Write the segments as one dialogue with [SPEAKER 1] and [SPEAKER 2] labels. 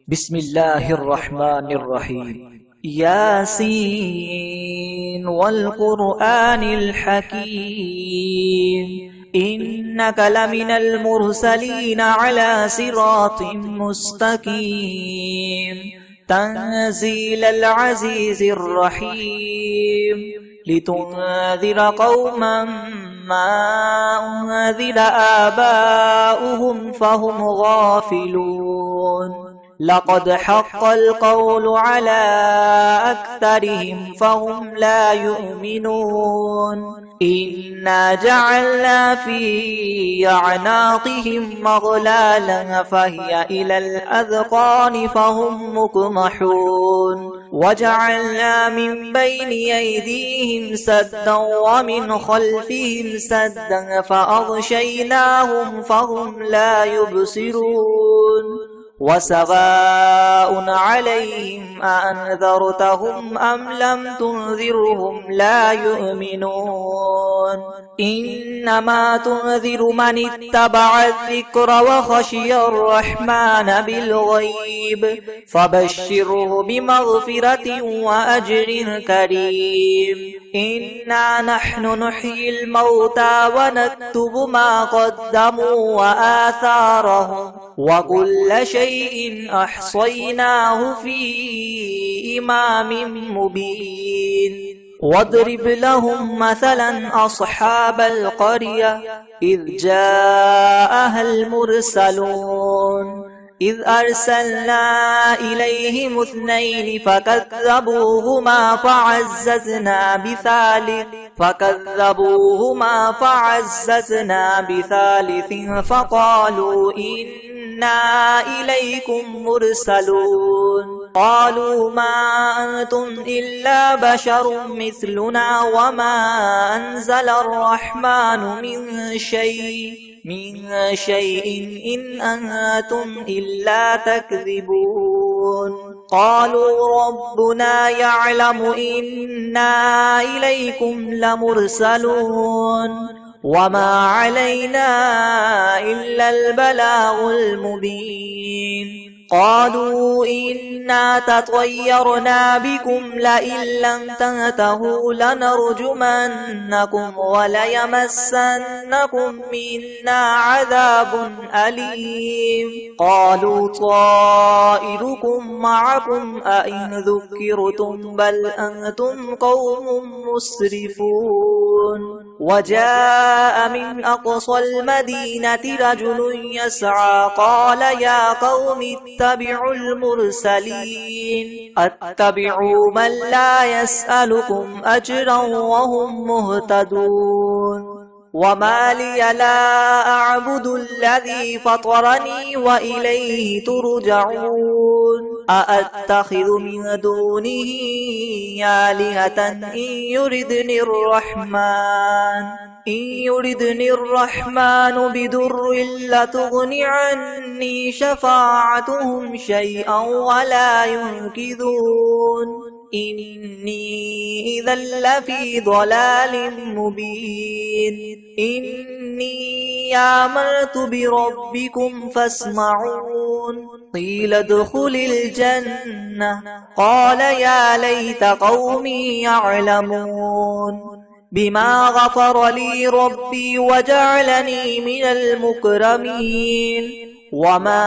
[SPEAKER 1] بسم الله الرحمن الرحيم. ياسين والقرآن الحكيم إنك لمن المرسلين على صراط مستقيم تنزيل العزيز الرحيم لتنذر قوما ما أنذر آباؤهم فهم غافلون لقد حق القول على أكثرهم فهم لا يؤمنون إنا جعلنا في أعناقهم مغلالا فهي إلى الأذقان فهم مقمحون وجعلنا من بين أيديهم سدا ومن خلفهم سدا فأغشيناهم فهم لا يبصرون وسواء عليهم أأنذرتهم أم لم تنذرهم لا يؤمنون إنما تنذر من اتبع الذكر وخشي الرحمن بالغيب فبشره بمغفرة وأجر كريم إنا نحن نحيي الموتى ونكتب ما قدموا وآثارهم وكل شيء أحصيناه في إمام مبين واضرب لهم مثلا أصحاب القرية إذ جاءها المرسلون إذ أرسلنا إليهم اثنين فكذبوهما فعززنا بثالث فقالوا إنا إليكم مرسلون قالوا ما أنتم إلا بشر مثلنا وما أنزل الرحمن من شيء إن أنتم إلا تكذبون قالوا ربنا يعلم إنا إليكم لمرسلون وما علينا إلا البلاغ المبين قالوا إنا تطيرنا بكم لئن لم تنتهوا لنرجمنكم وليمسنكم منا عذاب أليم قالوا طائركم معكم أئن ذكرتم بل أنتم قوم مسرفون وجاء من أقصى المدينة رجل يسعى قال يا قوم اتبعوا المرسلين اتبعوا من لا يسألكم أجرا وهم مهتدون وما لي لا أعبد الذي فطرني وإليه ترجعون أأتخذ من دونه آلهة إن يردني الرحمن بدر لتغن عني شفاعتهم شيئا ولا ينقذون إني إذا لفي ضلال مبين إني آمنت بربكم فاسمعون قيل ادخل الجنة قال يا ليت قومي يعلمون بما غفر لي ربي وجعلني من المكرمين وما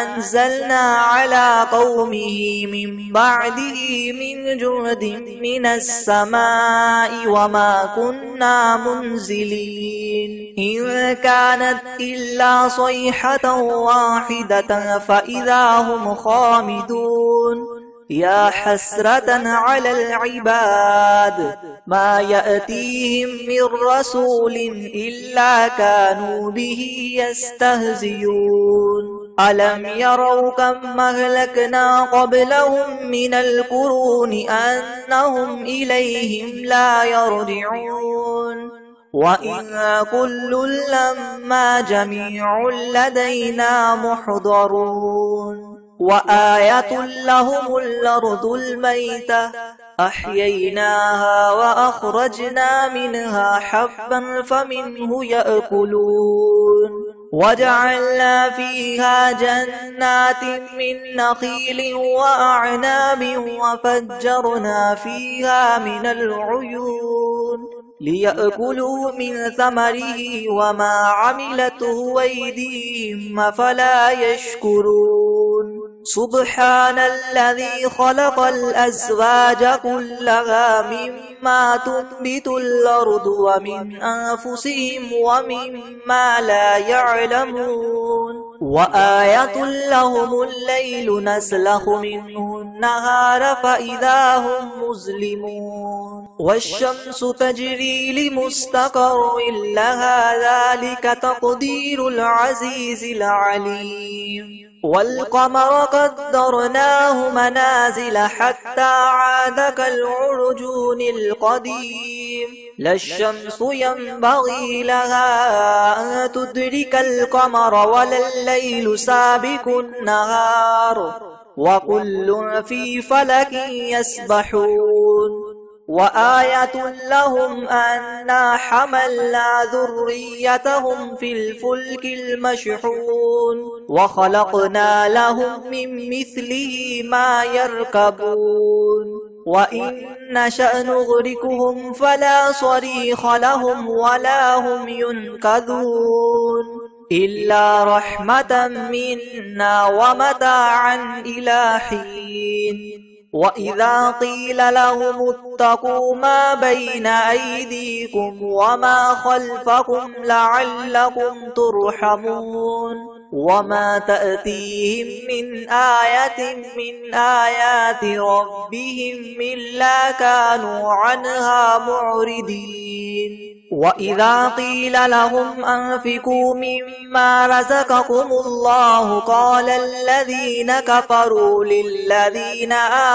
[SPEAKER 1] أنزلنا على قومه من بعده من جند من السماء وما كنا منزلين إن كانت إلا صيحة واحدة فإذا هم خامدون يا حسرة على العباد ما يأتيهم من رسول إلا كانوا به يستهزئون ألم يروا كم أهلكنا قبلهم من القرون أنهم إليهم لا يرجعون وإن كل لما جميع لدينا محضرون وآية لهم الأرض الميتة أحييناها وأخرجنا منها حبا فمنه يأكلون وجعلنا فيها جنات من نخيل وأعناب وفجرنا فيها من العيون ليأكلوا من ثمره وما عملته أيديهم أفلا يشكرون سبحان الذي خلق الأزواج كلها مما تنبت الأرض ومن أنفسهم ومما لا يعلمون وآية لهم الليل نسلخ منه النهار فإذا هم مظلمون والشمس تجري لمستقر لها ذلك تقدير العزيز العليم والقمر قدرناه منازل حتى عاد كالعرجون القديم لا الشمس ينبغي لها أن تدرك القمر ولا الليل سابق النهار وكل في فلك يسبحون وآية لهم أنا حملنا ذريتهم في الفلك المشحون وخلقنا لهم من مثله ما يركبون وإن نشأ نغرقهم فلا صريخ لهم ولا هم ينقذون إلا رحمة منا ومتاعا إلى حين وإذا قيل لهم اتقوا ما بين أيديكم وما خلفكم لعلكم ترحمون وما تأتيهم من آية من آيات ربهم إلا كانوا عنها معرضين وإذا قيل لهم أنفقوا مما رزقكم الله قال الذين كفروا للذين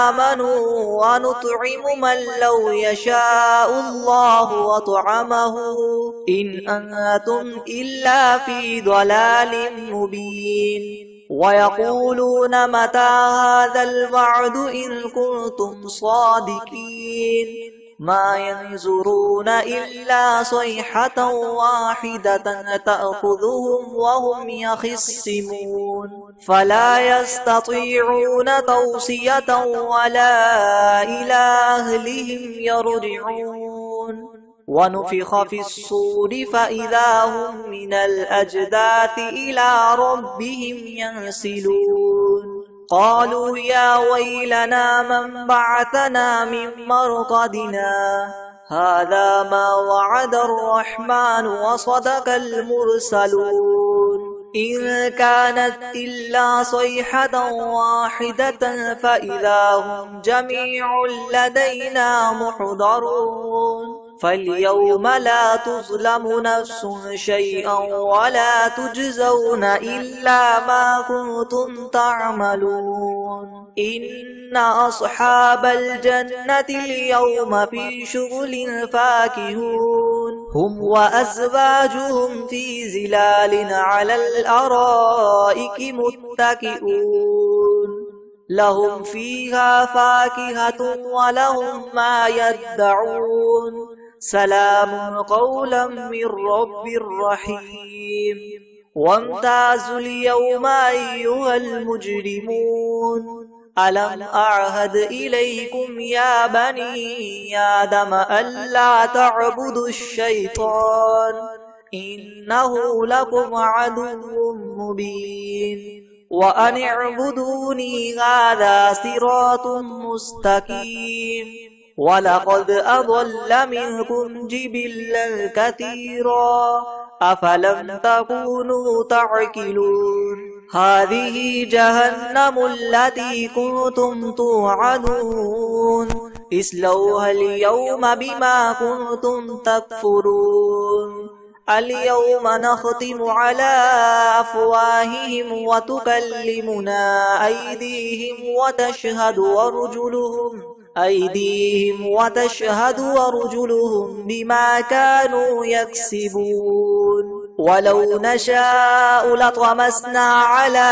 [SPEAKER 1] آمنوا ونطعم من لو يشاء الله وطعمه إن أنتم إلا في ضلال مبين ويقولون متى هذا الوعد إن كنتم صادقين ما ينظرون إلا صيحة واحدة تأخذهم وهم يخصمون فلا يستطيعون توصية ولا إلى أهلهم يرجعون ونفخ في الصور فإذا هم من الأجداث إلى ربهم ينسلون قالوا يا ويلنا من بعثنا من مرقدنا هذا ما وعد الرحمن وصدق المرسلون إن كانت إلا صيحة واحدة فإذا هم جميع لدينا محضرون فاليوم لا تظلم نفس شيئا ولا تجزون إلا ما كنتم تعملون إن أصحاب الجنة اليوم في شغل فاكهون هم وأزواجهم في زلال على الأرائك متكئون لهم فيها فاكهة ولهم ما يدعون سلام قولا من رب رحيم وامتازوا اليوم أيها المجرمون ألم أعهد إليكم يا بني آدم ألا تعبدوا الشيطان إنه لكم عدو مبين وأن اعبدوني هذا صراط مستقيم ولقد أضل منكم جبلا كثيرا أفلم تكونوا تعقلون هذه جهنم التي كنتم توعدون اصلوها اليوم بما كنتم تكفرون اليوم نختم على أفواههم وتكلمنا أيديهم وتشهد أرجلهم بما كانوا يكسبون ولو نشاء لطمسنا على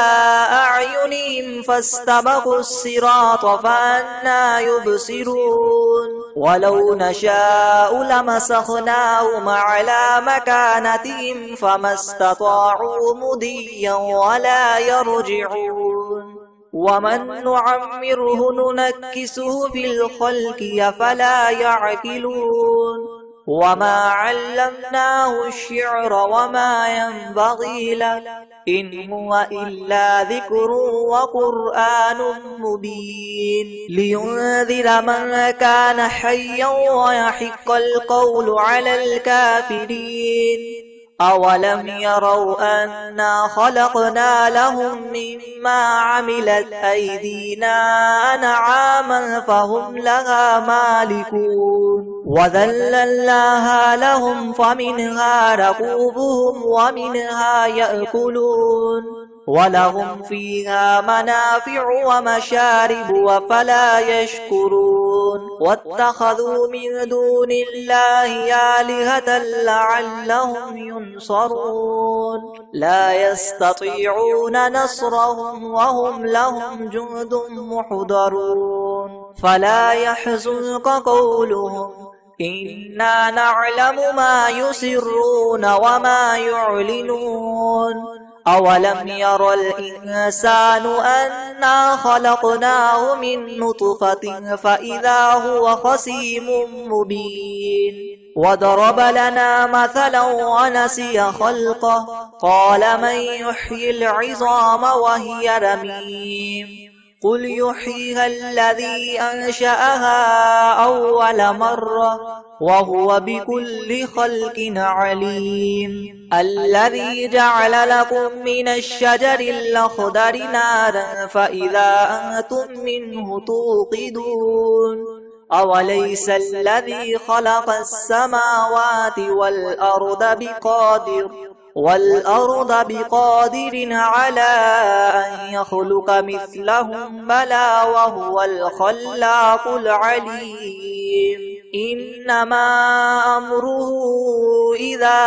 [SPEAKER 1] أعينهم فاستبقوا الصراط فأنى يبصرون ولو نشاء لمسخناهم على مكانتهم فما استطاعوا مضيا ولا يرجعون ومن نعمره ننكسه في الخلق أفلا يعقلون وما علمناه الشعر وما ينبغي له إن هو إلا ذكر وقرآن مبين لينذر من كان حيا ويحق القول على الكافرين أولم يروا أنا خلقنا لهم مما عملت أيدينا أنعاما فهم لها مالكون وذللناها لهم فمنها ركوبهم ومنها يأكلون ولهم فيها منافع ومشارب وفلا يشكرون واتخذوا من دون الله آلهة لعلهم ينصرون لا يستطيعون نصرهم وهم لهم جند محضرون فلا يحزنك قولهم إنا نعلم ما يسرون وما يعلنون أولم ير الإنسان أنا خلقناه من نطفة فإذا هو خصيم مبين وضرب لنا مثلا ونسي خلقه قال من يحيي العظام وهي رميم قل يحييها الذي أنشأها أول مرة وهو بكل خلق عليم الذي جعل لكم من الشجر الأخضر نارا فإذا أنتم منه توقدون أوليس الذي خلق السماوات والأرض بقادر على أن يخلق مثلهم بلى وهو الخلاق العليم إنما أمره إذا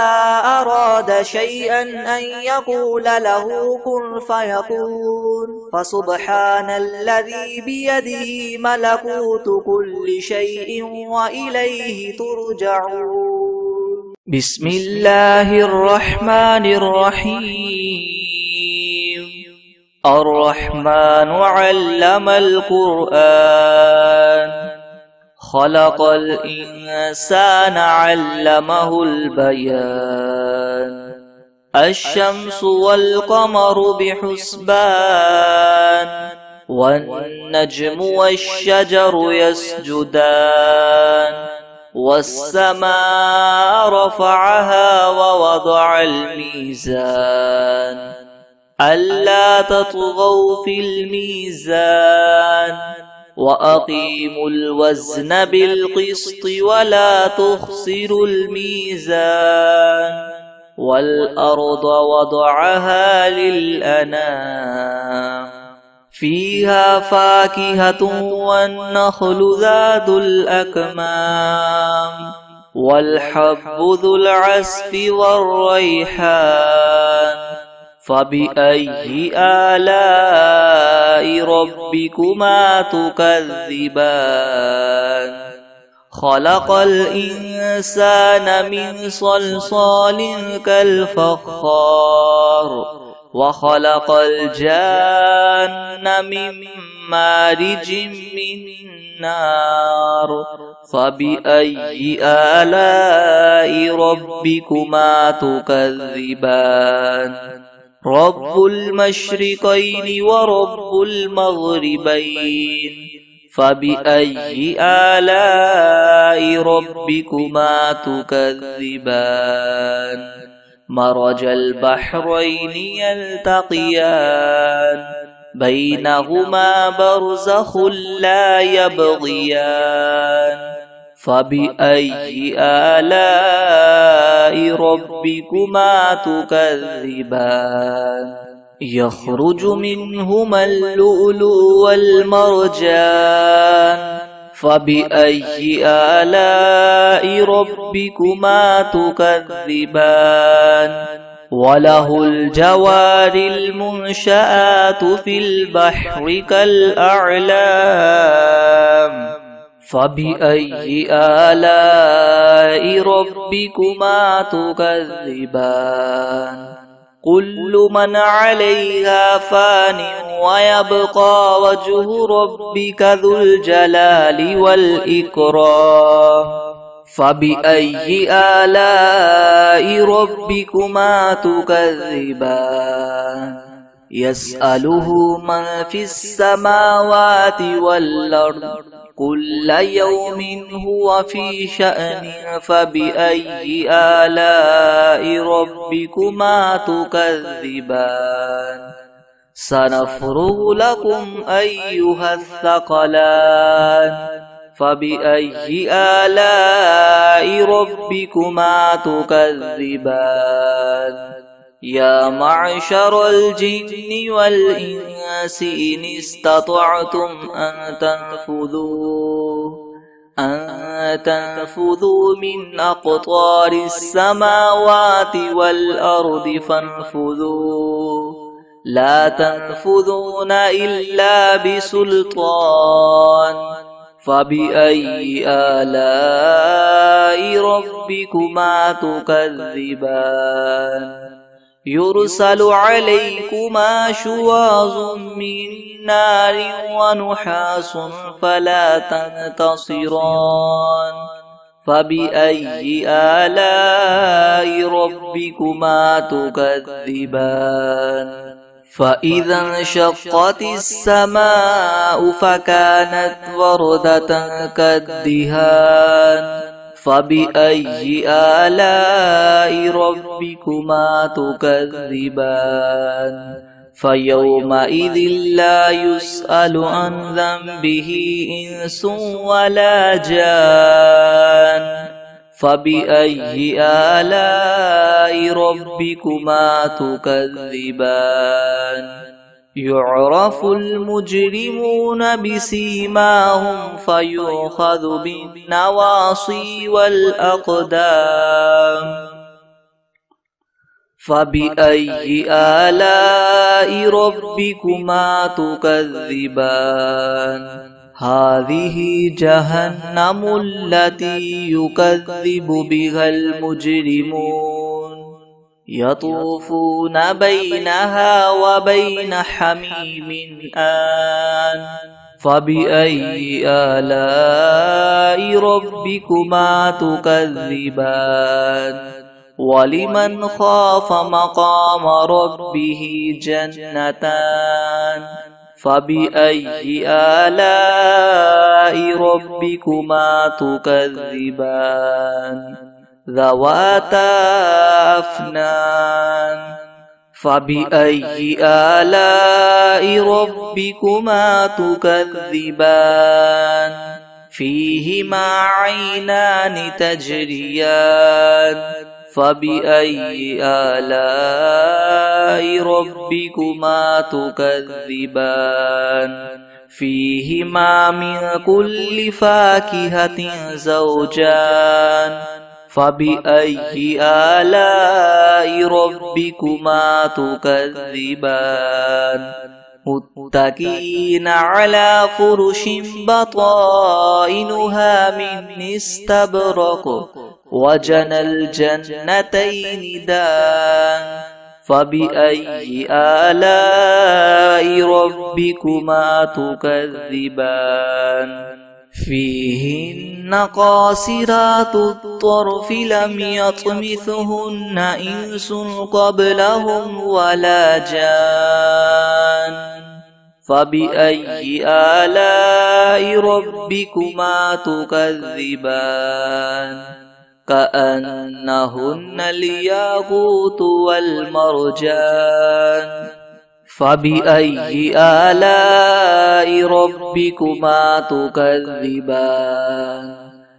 [SPEAKER 1] أراد شيئا أن يقول له كن فيكون فسبحان الذي بيده ملكوت كل شيء وإليه ترجعون بسم الله الرحمن الرحيم الرحمن علم القرآن خلق الإنسان علمه البيان الشمس والقمر بحسبان والنجم والشجر يسجدان والسماء رفعها ووضع الميزان ألا تطغوا في الميزان وأقيموا الوزن بالقسط ولا تخسروا الميزان والأرض وضعها للأنام فيها فاكهة والنخل ذات الأكمام والحب ذو العصف والريحان فبأي آلاء ربكما تكذبان خلق الإنسان من صلصال كالفخار وخلق الجان من مارج من نار فبأي آلاء ربكما تكذبان رب المشرقين ورب المغربين فبأي آلاء ربكما تكذبان مرج البحرين يلتقيان بينهما برزخ لا يبغيان فبأي آلاء ربكما تكذبان يخرج منهما اللؤلؤ والمرجان فبأي آلاء ربكما تكذبان وله الجوار المنشآت في البحر كالأعلام فبأي آلاء ربكما تكذبان كل من عليها فان ويبقى وجه ربك ذو الجلال والإكرام فبأي آلاء ربكما تكذبان يسأله من في السماوات والأرض كل يوم هو في شأن فبأي آلاء ربكما تكذبان سنفرغ لكم أيها الثقلان فبأي آلاء ربكما تكذبان يا معشر الجن والإنس إن استطعتم أن تنفذوا من أقطار السماوات والأرض فانفذوا لا تنفذون إلا بسلطان فبأي آلاء ربكما تكذبان يرسل عليكما شواظ من نار ونحاس فلا تنتصران فبأي آلاء ربكما تكذبان فإذا انشقت السماء فكانت وردة كالدهان فبأي آلاء ربكما تكذبان فيومئذ لا يسأل عن ذنبه إنس ولا جان فبأي آلاء ربكما تكذبان يعرف المجرمون بسيماهم فيؤخذ بالنواصي والأقدام فبأي آلاء ربكما تكذبان هذه جهنم التي يكذب بها المجرمون يطوفون بينها وبين حميم آن فبأي آلاء ربكما تكذبان ولمن خاف مقام ربه جنتان فبأي آلاء ربكما تكذبان ذواتا أفنان فبأي آلاء ربكما تكذبان فيهما عينان تجريان فبأي آلاء ربكما تكذبان فيهما من كل فاكهة زوجان فبأي آلاء ربكما تكذبان متكئين على فرش بطائنها من استبرق وجنى الجنتين دان فبأي آلاء ربكما تكذبان فيهن قاصرات الطرف لم يطمثهن إنس قبلهم ولا جان فبأي آلاء ربكما تكذبان كأنهن الياقوت والمرجان فبأي آلاء ربكما تكذبان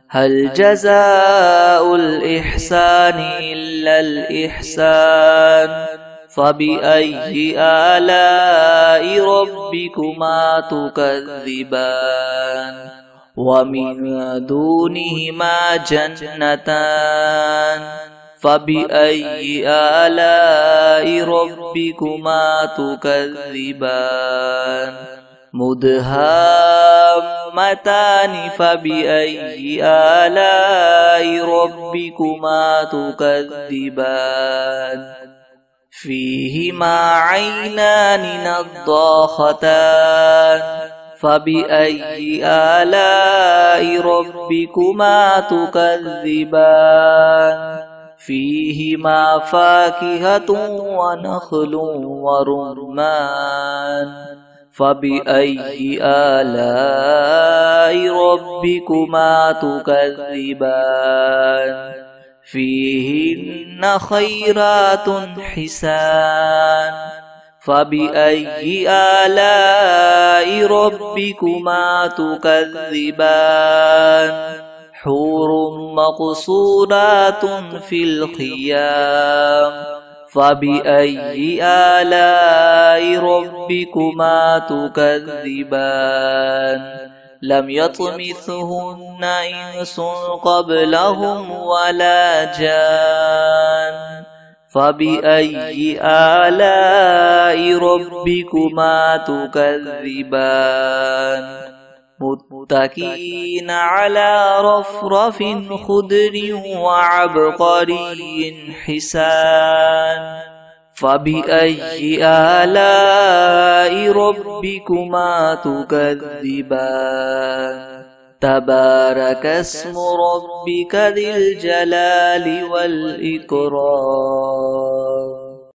[SPEAKER 1] هل جزاء الإحسان إلا الإحسان فبأي آلاء ربكما تكذبان ومن دونهما جنتان فبأي آلاء ربكما تكذبان مدهامتان ورحمتان فبأي آلاء ربكما تكذبان فيهما عينان نضاختان فبأي آلاء ربكما تكذبان فيهما فاكهة ونخل ورمان فبأي آلاء ربكما تكذبان فيهن خيرات حسان فبأي آلاء ربكما تكذبان حور مقصورات في الخيام فبأي آلاء ربكما تكذبان لم يطمثهن إنس قبلهم ولا جان فبأي آلاء ربكما تكذبان متكئين على رفرف خضر وعبقري حسان فبأي آلاء ربكما تكذبان تبارك اسم ربك ذي الجلال والإكرام